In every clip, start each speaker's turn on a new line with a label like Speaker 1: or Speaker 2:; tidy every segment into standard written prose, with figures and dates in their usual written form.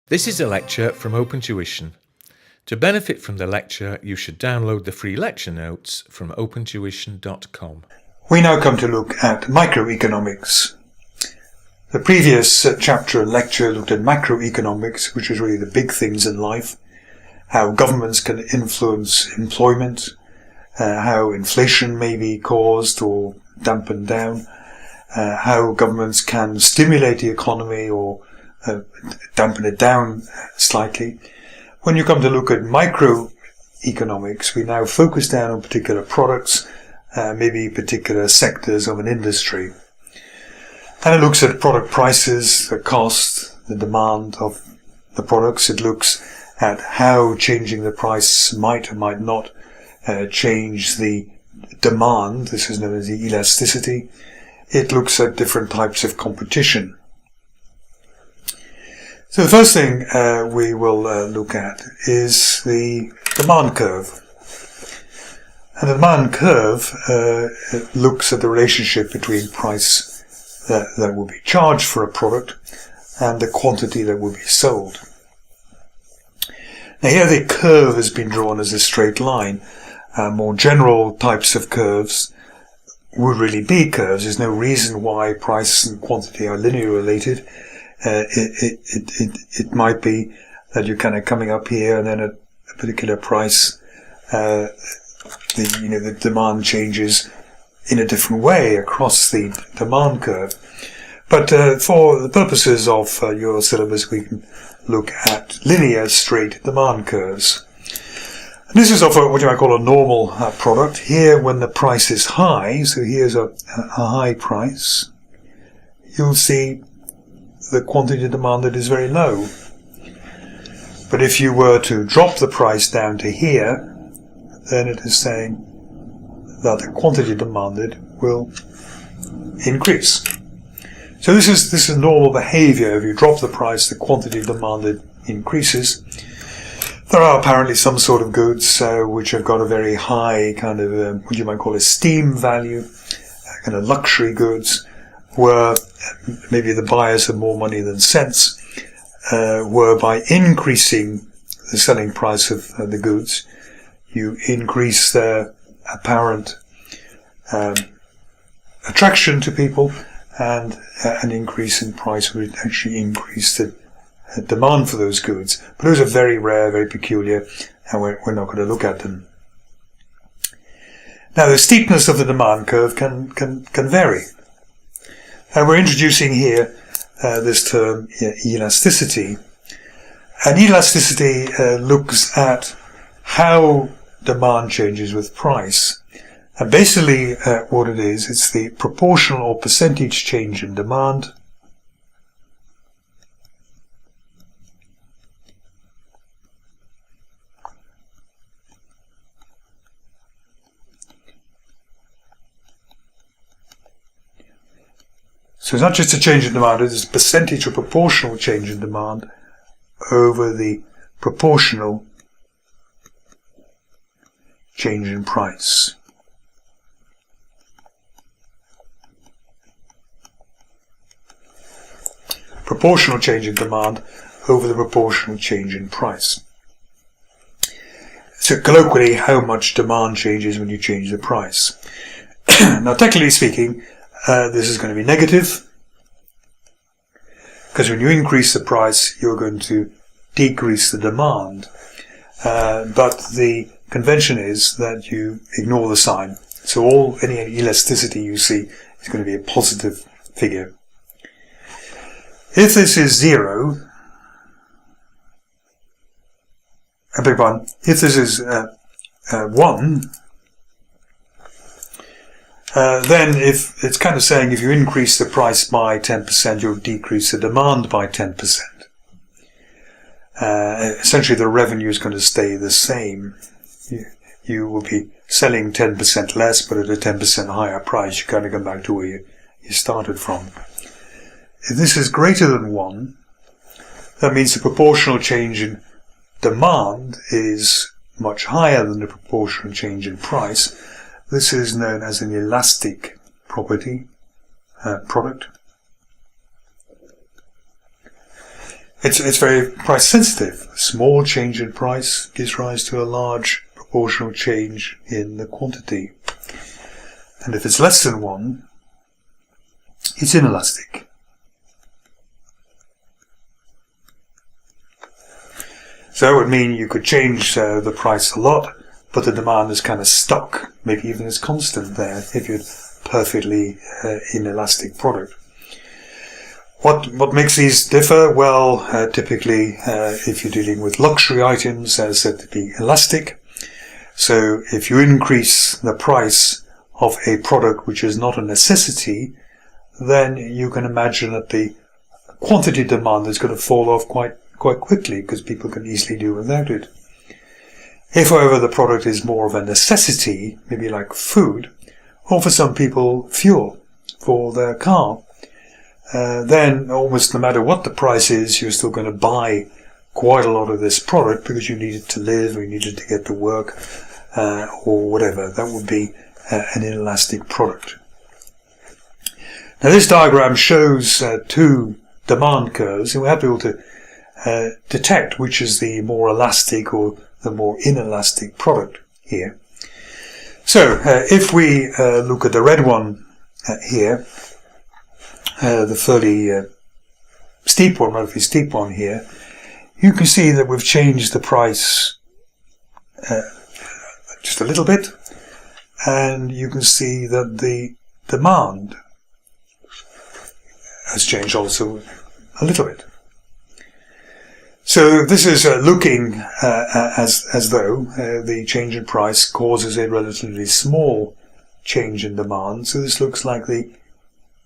Speaker 1: This is a lecture from OpenTuition. To benefit from the lecture, you should download the free lecture notes from opentuition.com.
Speaker 2: We now come to look at microeconomics. The previous chapter and lecture looked at macroeconomics, which is really the big things in life, how governments can influence employment, how inflation may be caused or dampened down, how governments can stimulate the economy or dampen it down slightly. When you come to look at microeconomics, we now focus down on particular products, maybe particular sectors of an industry. And it looks at product prices, the cost, the demand of the products. It looks at how changing the price might or might not change the demand. This is known as the elasticity. It looks at different types of competition. So the first thing we will look at is the demand curve. And the demand curve looks at the relationship between price that will be charged for a product and the quantity that will be sold. Now here the curve has been drawn as a straight line. More general types of curves would really be curves. There's no reason why price and quantity are linearly related. It might be that you're kind of coming up here and then at a particular price, the demand changes in a different way across the demand curve. But for the purposes of your syllabus, we can look at linear straight demand curves. And this is of what you might call a normal product. Here, when the price is high, so here's a high price, you'll see the quantity demanded is very low. But if you were to drop the price down to here, then it is saying that the quantity demanded will increase. So this is normal behavior. If you drop the price, the quantity demanded increases. There are apparently some sort of goods which have got a very high kind of what you might call a steam value, kind of luxury goods, where maybe the buyers have more money than sense, where by increasing the selling price of the goods, you increase their apparent attraction to people, and an increase in price would actually increase the demand for those goods. But those are very rare, very peculiar, and we're not going to look at them. Now, the steepness of the demand curve can vary. And we're introducing here this term elasticity. And elasticity looks at how demand changes with price. And basically what it is, it's the proportional or percentage change in demand So it's not just a change in demand, it's a percentage or proportional change in demand over the proportional change in price. Proportional change in demand over the proportional change in price. So colloquially, how much demand changes when you change the price. Now, technically speaking, this is going to be negative, because when you increase the price, you're going to decrease the demand. But the convention is that you ignore the sign. So any elasticity you see is going to be a positive figure. If this is 0, I beg your pardon, if this is 1, then if it's kind of saying if you increase the price by 10%, you'll decrease the demand by 10%. Essentially, the revenue is going to stay the same. You will be selling 10% less, but at a 10% higher price. You kind of come back to where you started from. If this is greater than 1, that means the proportional change in demand is much higher than the proportional change in price. This is known as an elastic product. it's very price sensitive. A small change in price gives rise to a large proportional change in the quantity. And if it's less than 1, it's inelastic. So that would mean you could change the price a lot, but the demand is kind of stuck, maybe even is constant there, if you're perfectly inelastic product. What makes these differ? Well, typically, if you're dealing with luxury items, they're said to be elastic. So if you increase the price of a product which is not a necessity, then you can imagine that the quantity demand is going to fall off quite quickly, because people can easily do without it. If, however, the product is more of a necessity, maybe like food, or for some people, fuel for their car, then almost no matter what the price is, you're still going to buy quite a lot of this product because you need it to live, or you need it to get to work, or whatever. That would be an inelastic product. Now this diagram shows two demand curves, and we have to be able to detect which is the more elastic or the more inelastic product here. So if we look at the red one here, the fairly steep one, relatively steep one here, you can see that we've changed the price just a little bit, and you can see that the demand has changed also a little bit. So this is looking as though the change in price causes a relatively small change in demand. So this looks like the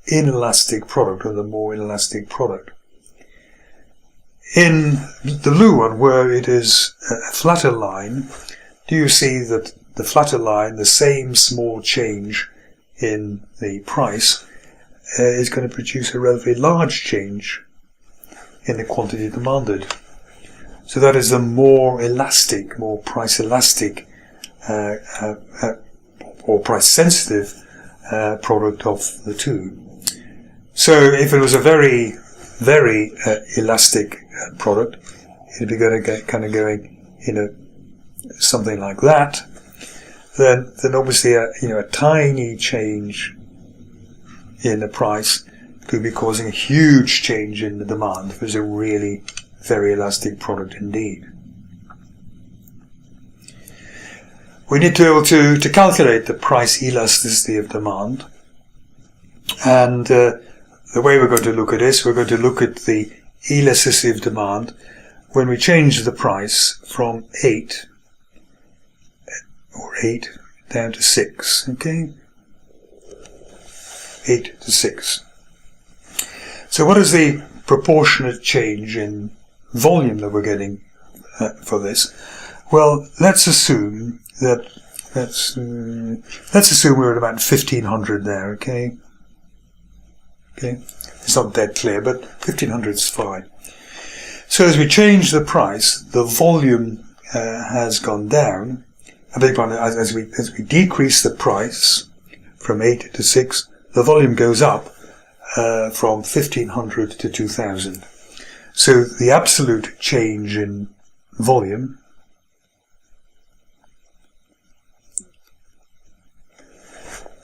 Speaker 2: inelastic product, or the more inelastic product. In the blue one, where it is a flatter line, do you see that the flatter line, the same small change in the price, is going to produce a relatively large change in the quantity demanded. So that is the more elastic, more price elastic, or price sensitive product of the two. So if it was a very, very elastic product, it'd be going something like that. Then obviously a tiny change in the price could be causing a huge change in the demand if it's a really very elastic product indeed. We need to be able to calculate the price elasticity of demand, and the way we're going to look at this, we're going to look at the elasticity of demand when we change the price from 8 down to 6, okay? 8 to 6. So what is the proportionate change in volume that we're getting for this? Well, let's assume that let's assume we're at about 1500 there, okay? Okay, it's not dead clear, but 1500 is fine. So as we change the price, the volume has gone down. I beg your pardon, as we decrease the price from 8 to 6, the volume goes up from 1500 to 2000. So the absolute change in volume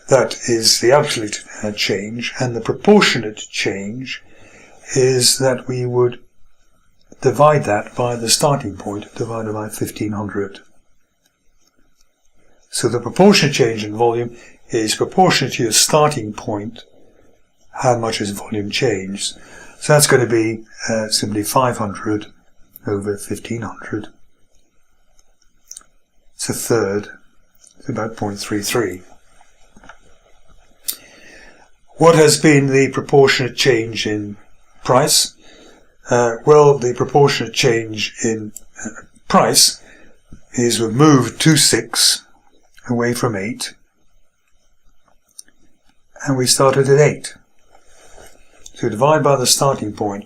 Speaker 2: that is the absolute change, and the proportionate change is that we would divide that by the starting point divided by 1500. So the proportionate change in volume is proportionate to your starting point, how much is volume changed. So that's going to be simply 500 over 1500. It's a third. It's about 0.33. What has been the proportionate change in price? Well, the proportionate change in price is we've moved to 6 away from 8, and we started at 8. So divide by the starting point.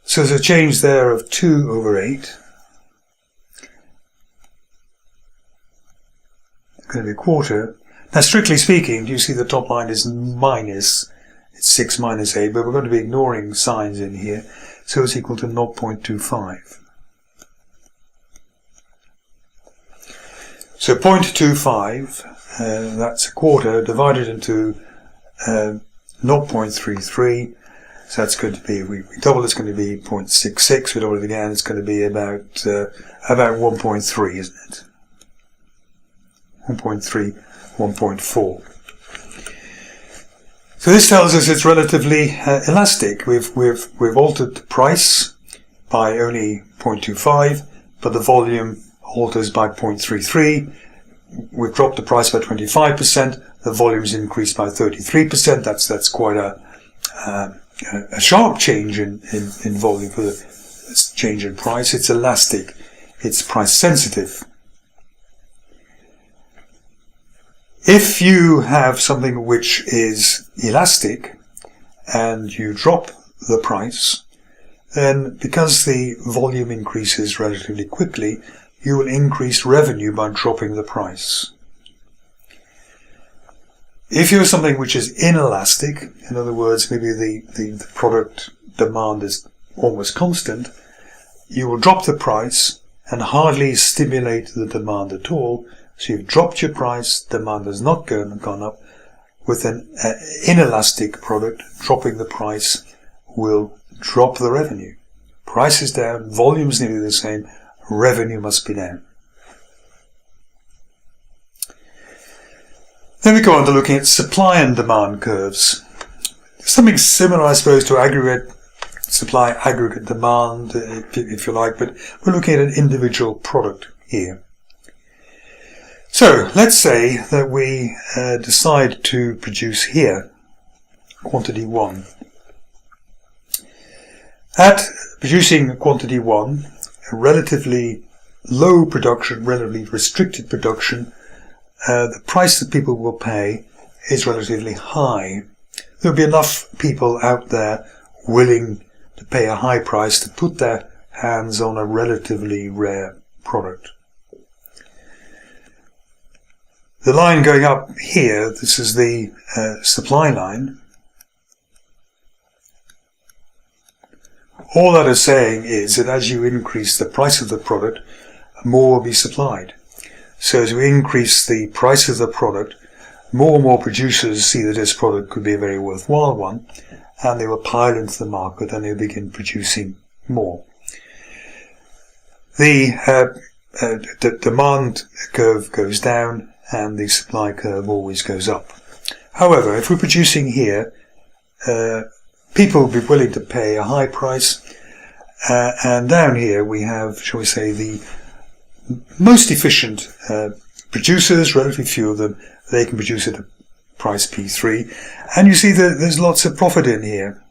Speaker 2: So there's a change there of 2 over 8. It's going to be a quarter. Now, strictly speaking, you see the top line is minus. It's 6 minus 8, but we're going to be ignoring signs in here. so it's equal to 0.25. So 0.25, that's a quarter divided into 0.33. So that's going to be, we double, it's going to be 0.66. We double it again, it's going to be about 1.3, isn't it? 1.3, 1.4. So this tells us it's relatively elastic. We've altered the price by only 0.25, but the volume alters by 0.33. We've dropped the price by 25%. The volume's increased by 33%. That's quite a sharp change in volume for the change in price. It's elastic. It's price sensitive. If you have something which is elastic and you drop the price, then because the volume increases relatively quickly, you will increase revenue by dropping the price. If you have something which is inelastic, in other words, maybe the product demand is almost constant, you will drop the price and hardly stimulate the demand at all. So you've dropped your price, demand has not gone up. With an inelastic product, dropping the price will drop the revenue. Price is down, volume is nearly the same, revenue must be down. Then we go on to looking at supply and demand curves. Something similar, I suppose, to aggregate supply, aggregate demand, if you like, but we're looking at an individual product here. So let's say that we decide to produce here quantity 1. At producing quantity 1, a relatively low production, relatively restricted production, the price that people will pay is relatively high. There'll be enough people out there willing to pay a high price to put their hands on a relatively rare product. The line going up here, this is the supply line. All that is saying is that as you increase the price of the product, more will be supplied. So as we increase the price of the product, more and more producers see that this product could be a very worthwhile one, and they will pile into the market and they'll begin producing more. The demand curve goes down and the supply curve always goes up. However, if we're producing here, people will be willing to pay a high price, and down here we have, shall we say, the most efficient producers, relatively few of them. They can produce at a price P3, and you see that there's lots of profit in here.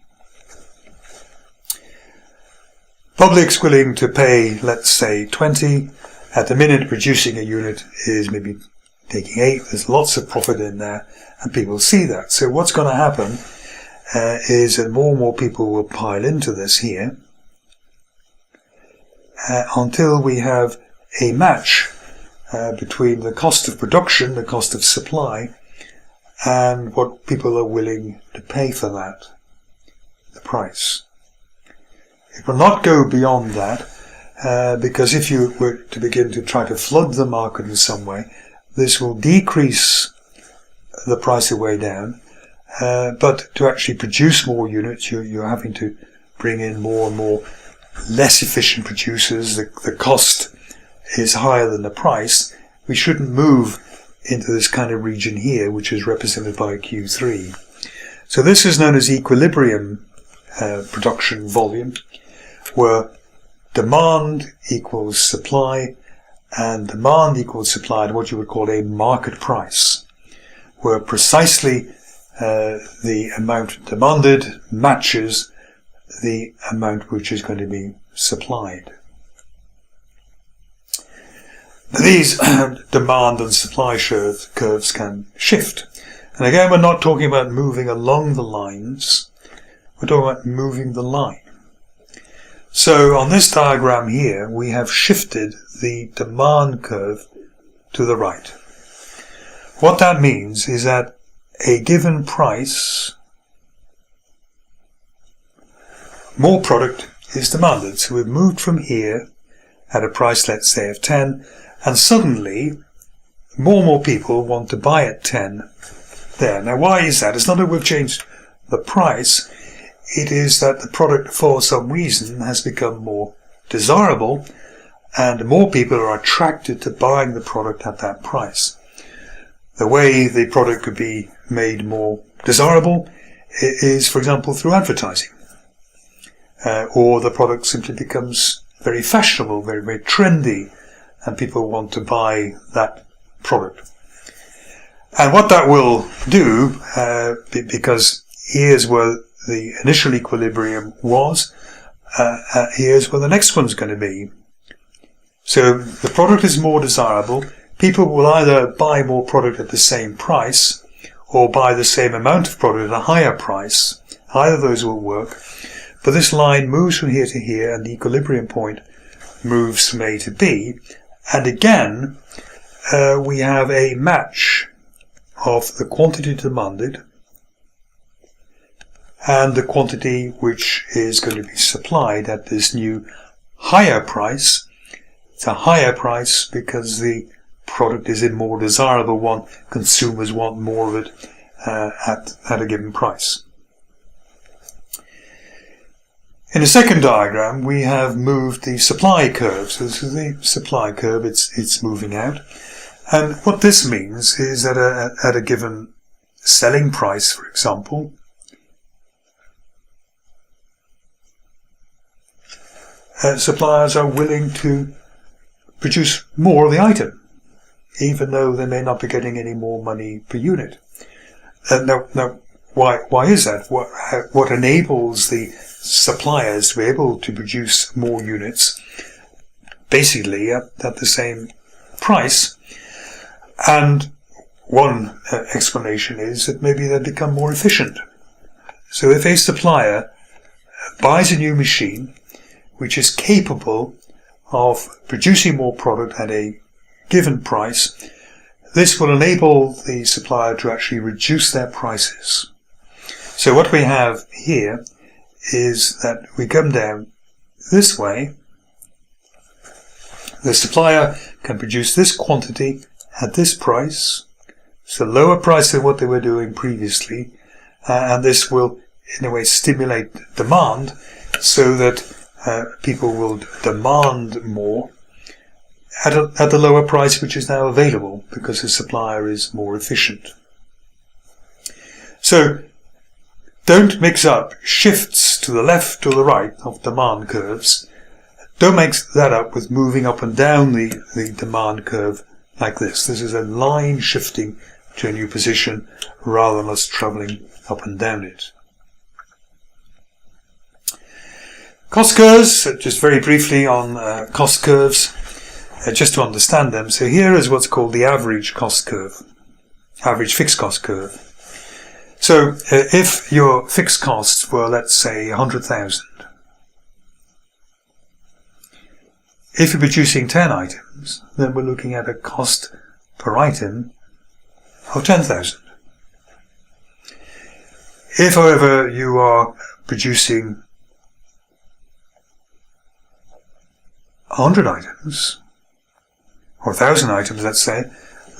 Speaker 2: Public's willing to pay, let's say, 20. At the minute, producing a unit is maybe taking 8. There's lots of profit in there, and people see that. So what's going to happen is that more and more people will pile into this here until we have a match between the cost of production, the cost of supply, and what people are willing to pay for that, the price. It will not go beyond that, because if you were to begin to try to flood the market in some way, this will decrease the price way down, but to actually produce more units, you're having to bring in more and more less efficient producers. The cost is higher than the price. We shouldn't move into this kind of region here, which is represented by Q3. So this is known as equilibrium production volume, where demand equals supply, and demand equals supply at what you would call a market price, where precisely the amount demanded matches the amount which is going to be supplied. These demand and supply curves can shift. And again, we're not talking about moving along the lines, we're talking about moving the line. So on this diagram here, we have shifted the demand curve to the right. What that means is that a given price, more product is demanded. So we've moved from here at a price, let's say, of 10, and suddenly more and more people want to buy at 10 there. Now, why is that? It's not that we've changed the price. It is that the product, for some reason, has become more desirable, and more people are attracted to buying the product at that price. The way the product could be made more desirable is, for example, through advertising. Or the product simply becomes very fashionable, very, very trendy, and people want to buy that product. And what that will do, because here's where the initial equilibrium was, here's where the next one's going to be. So the product is more desirable. People will either buy more product at the same price or buy the same amount of product at a higher price. Either of those will work. But this line moves from here to here, and the equilibrium point moves from A to B. And again, we have a match of the quantity demanded and the quantity which is going to be supplied at this new higher price. It's a higher price because the product is a more desirable one. Consumers want more of it at a given price. In the second diagram, we have moved the supply curve. So this is the supply curve. It's moving out. And what this means is that at a given selling price, for example, suppliers are willing to produce more of the item, even though they may not be getting any more money per unit. Now, why is that? What enables the suppliers to be able to produce more units, basically at the same price? And one explanation is that maybe they become more efficient. So if a supplier buys a new machine which is capable of producing more product at a given price, this will enable the supplier to actually reduce their prices. So what we have here is that we come down this way. The supplier can produce this quantity at this price. It's a lower price than what they were doing previously, and this will in a way stimulate demand so that people will demand more at the lower price which is now available because the supplier is more efficient. So don't mix up shifts to the left or the right of demand curves. Don't mix that up with moving up and down the demand curve like this. This is a line shifting to a new position rather than us travelling up and down it. Cost curves, just very briefly on cost curves, just to understand them. So here is what's called the average cost curve, average fixed cost curve. So if your fixed costs were, let's say, 100,000, if you're producing 10 items, then we're looking at a cost per item of 10,000. If, however, you are producing 100 items, or 1,000 items, let's say,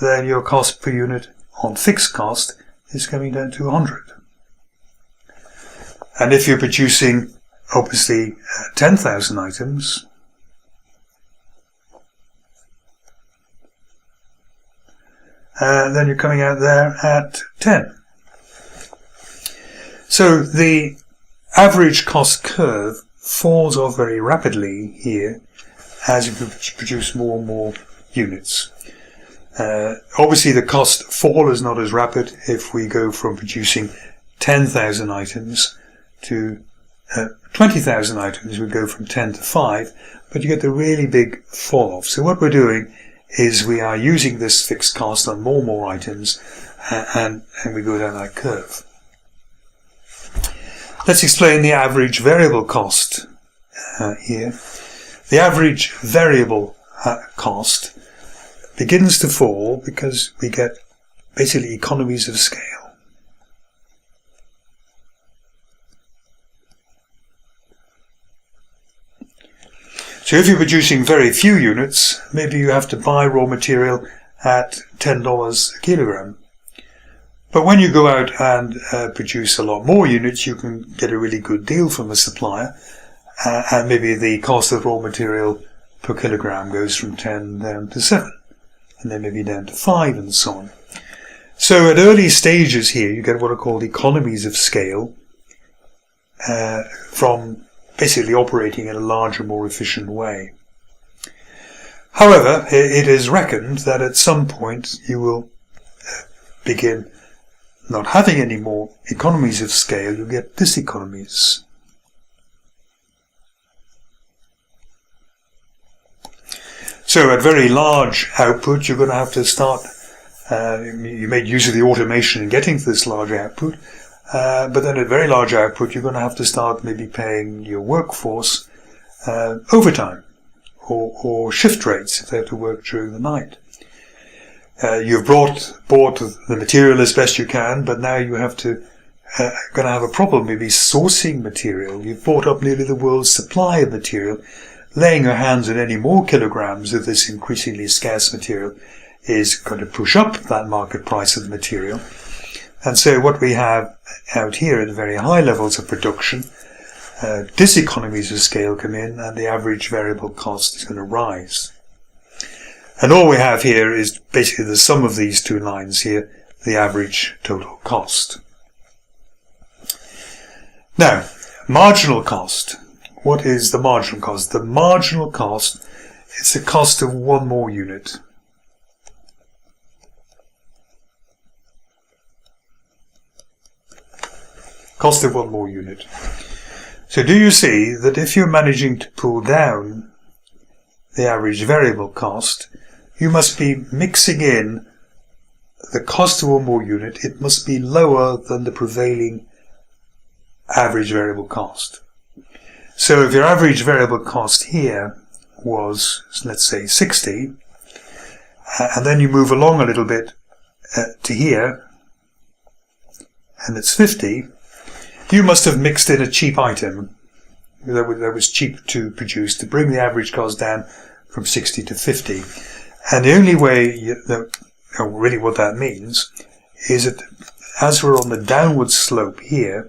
Speaker 2: then your cost per unit on fixed cost is coming down to 100. And if you're producing, obviously, 10,000 items, then you're coming out there at 10. So the average cost curve falls off very rapidly here as you produce more and more units. Obviously the cost fall is not as rapid if we go from producing 10,000 items to 20,000 items. We go from 10 to 5, but you get the really big fall off. So what we're doing is we are using this fixed cost on more and more items, and we go down that curve. Let's explain the average variable cost here. The average variable cost begins to fall because we get basically economies of scale. So if you're producing very few units, maybe you have to buy raw material at $10 a kilogram. But when you go out and produce a lot more units, you can get a really good deal from a supplier, and maybe the cost of raw material per kilogram goes from 10 down to 7, and then maybe down to 5, and so on. So at early stages here, you get what are called economies of scale from basically operating in a larger, more efficient way. However, it is reckoned that at some point you will begin not having any more economies of scale, you get diseconomies. So at very large output, you're going to have to start, you made use of the automation in getting to this large output, but then at very large output, you're going to have to start maybe paying your workforce overtime or shift rates if they have to work during the night. You've bought the material as best you can, but now you have to going to have a problem maybe sourcing material. You've bought up nearly the world's supply of material. Laying your hands on any more kilograms of this increasingly scarce material is going to push up that market price of the material. And so what we have out here at very high levels of production, diseconomies of scale come in, and the average variable cost is going to rise. And all we have here is basically the sum of these two lines here, the average total cost. Now, marginal cost. What is the marginal cost? The marginal cost is the cost of one more unit. Cost of one more unit. So do you see that if you're managing to pull down the average variable cost, you must be mixing in the cost of one more unit. It must be lower than the prevailing average variable cost. So if your average variable cost here was, let's say, 60, and then you move along a little bit to here, and it's 50, you must have mixed in a cheap item that was cheap to produce to bring the average cost down from 60 to 50. And the only way, really what that means, is that as we're on the downward slope here,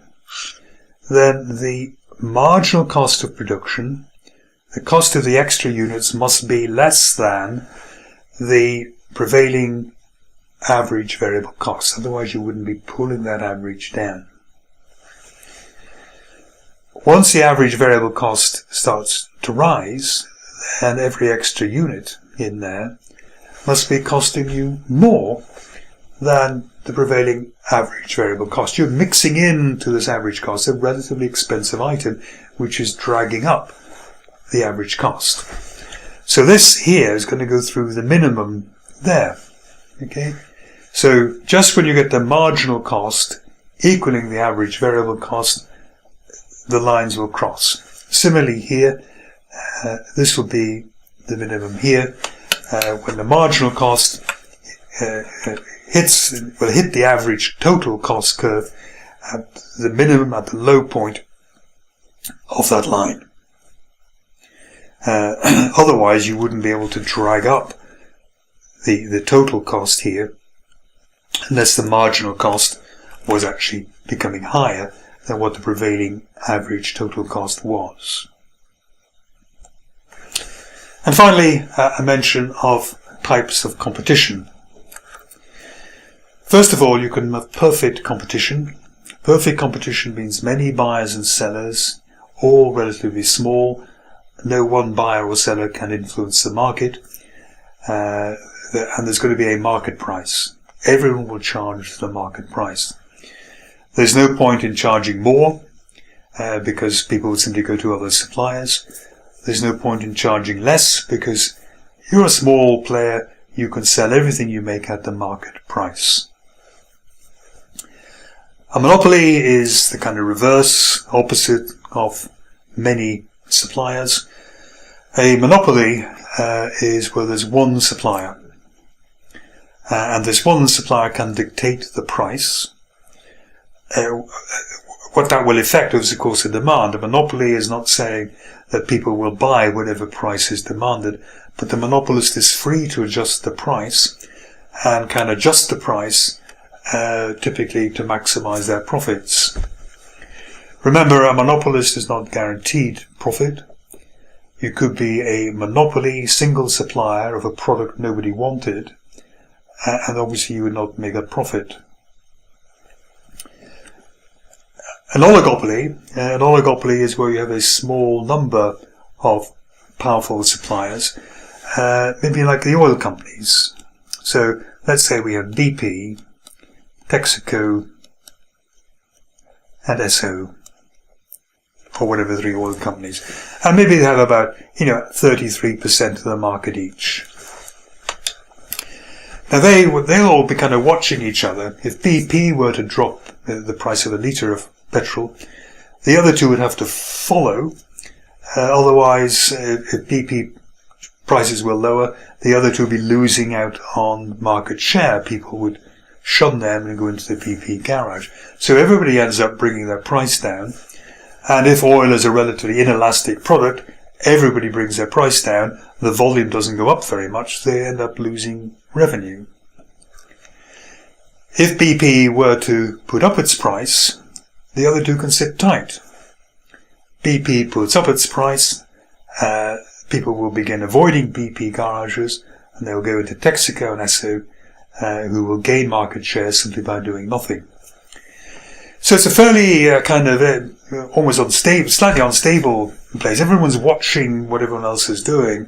Speaker 2: then the marginal cost of production, the cost of the extra units, must be less than the prevailing average variable cost. Otherwise you wouldn't be pulling that average down. Once the average variable cost starts to rise, then every extra unit in there must be costing you more than the prevailing average variable cost. You're mixing into this average cost a relatively expensive item, which is dragging up the average cost. So this here is going to go through the minimum there. Okay? So just when you get the marginal cost equaling the average variable cost, the lines will cross. Similarly here, this will be the minimum here. When the marginal cost will hit the average total cost curve at the minimum, at the low point of that line. Otherwise you wouldn't be able to drag up the total cost here unless the marginal cost was actually becoming higher than what the prevailing average total cost was. And finally, a mention of types of competition. First of all, you can have perfect competition. Perfect competition means many buyers and sellers, all relatively small. No one buyer or seller can influence the market, and there's going to be a market price. Everyone will charge the market price. There's no point in charging more, because people will simply go to other suppliers. There's no point in charging less, because you're a small player, you can sell everything you make at the market price. A monopoly is the kind of reverse, opposite of many suppliers. A monopoly is where there's one supplier, and this one supplier can dictate the price, what that will affect is, of course, the demand. A monopoly is not saying that people will buy whatever price is demanded, but the monopolist is free to adjust the price and can adjust the price typically to maximize their profits. Remember, a monopolist is not guaranteed profit. You could be a monopoly single supplier of a product nobody wanted, and obviously you would not make a profit. An oligopoly is where you have a small number of powerful suppliers, maybe like the oil companies. So let's say we have BP, Texaco, and Esso, or whatever, 3 oil companies, and maybe they have about 33% of the market each. Now they'll all be kind of watching each other. If BP were to drop the price of a litre of petrol, the other two would have to follow. Otherwise, if BP prices were lower, the other two would be losing out on market share. People would shun them and go into the BP garage. So everybody ends up bringing their price down. And if oil is a relatively inelastic product, everybody brings their price down. The volume doesn't go up very much. They end up losing revenue. If BP were to put up its price, the other two can sit tight. BP puts up its price, people will begin avoiding BP garages, and they'll go into Texaco and Esso, who will gain market share simply by doing nothing. So it's a fairly kind of almost unstable, slightly unstable place. Everyone's watching what everyone else is doing.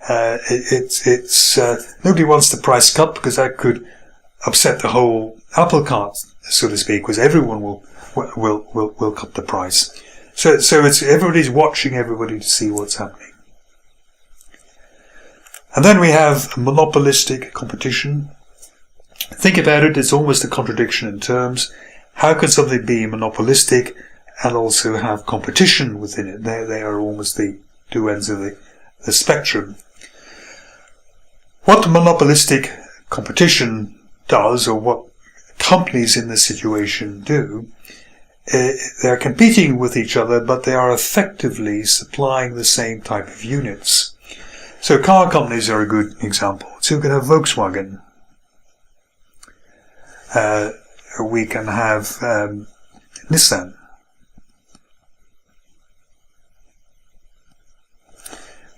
Speaker 2: Nobody wants the price cut because that could upset the whole apple cart, so to speak, because everyone will cut the price. So it's everybody's watching everybody to see what's happening. And then we have monopolistic competition. Think about it, it's almost a contradiction in terms. How can something be monopolistic and also have competition within it? They are almost the two ends of the spectrum. What monopolistic competition does, or what companies in this situation do, they're competing with each other, but they are effectively supplying the same type of units. So car companies are a good example. So we can have Volkswagen. We can have Nissan.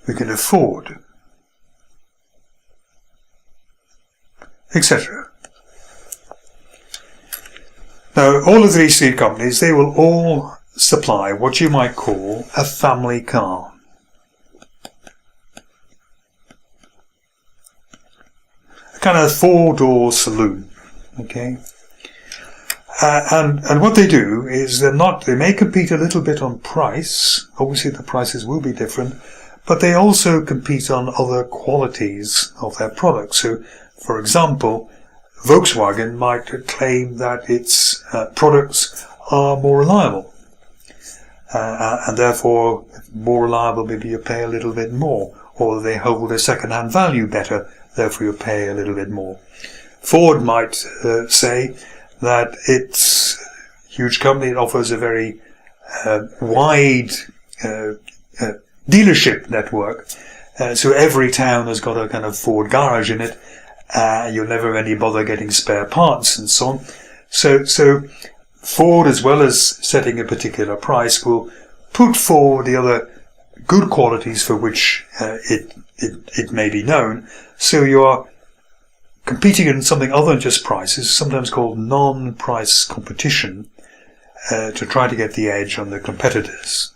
Speaker 2: We can have Ford, etc. Now, all of these 3 companies, they will all supply what you might call a family car. A kind of 4-door saloon, okay? And what they do is they may compete a little bit on price. Obviously the prices will be different, but they also compete on other qualities of their products. So, for example, Volkswagen might claim that its products are more reliable, and therefore more reliable, maybe you pay a little bit more, or they hold their second-hand value better, therefore you pay a little bit more. Ford might say that its huge company, it offers a very wide dealership network, so every town has got a kind of Ford garage in it. You'll never any bother getting spare parts and so on. So Ford, as well as setting a particular price, will put forward the other good qualities for which it may be known. So you are competing in something other than just prices, sometimes called non-price competition, to try to get the edge on the competitors.